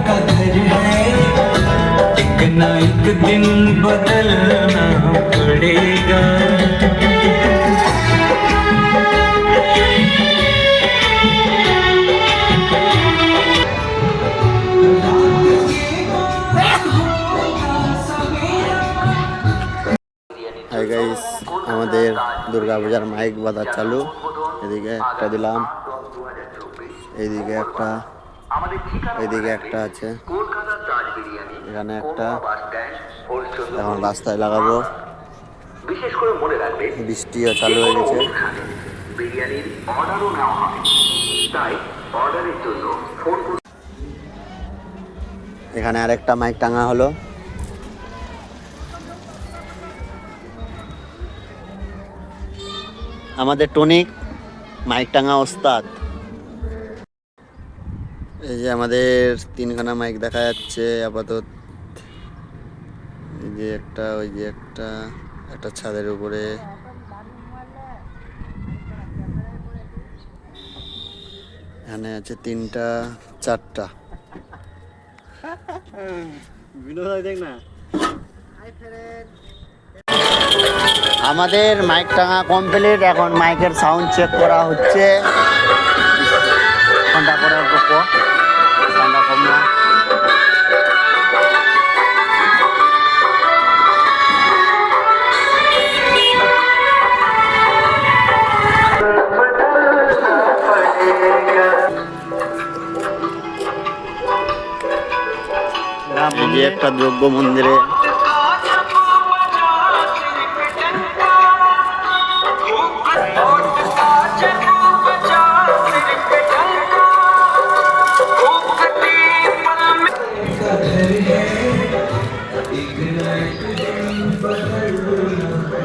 का घर है, एक ना एक दिन बदलना पड़ेगा। হাই গাইস, আমাদের দুর্গাপূজার মাইক বাজার চালু। এদিকে একটা দিলাম, এইদিকে একটা, এইদিকে একটা আছে, এখানে একটা। এখন রাস্তায় লাগাবো। বৃষ্টিও চালু হয়ে গেছে। এখানে আরেকটা মাইক টাঙা হলো। আমাদের টনিক মাইক টাঙা ওস্তাদ। এই যে আমাদের তিনখানা মাইক দেখা যাচ্ছে আপাতত। এই যে একটা, ওই যে একটা, একটা ছাদের উপরে। এখানে আছে তিনটা, চারটা। আমাদের মাইক টাঙা কমপ্লিট। এখন মাইকের সাউন্ড চেক করা হচ্ছে। ঠান্ডা করে ঠান্ডা কম না। এই যে একটা দ্রব্য মন্দিরে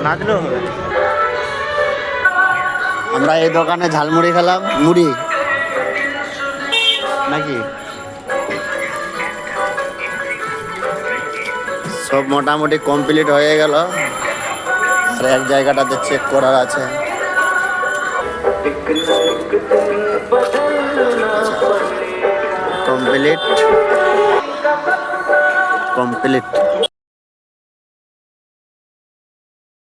নাচলেও হবে। আমরা এই দোকানে ঝালমুড়ি খেলাম, মুড়ি নাকি সব মোটামুটি কমপ্লিট হয়ে গেল। আর এক জায়গাটাতে চেক করার আছে। কমপ্লিট।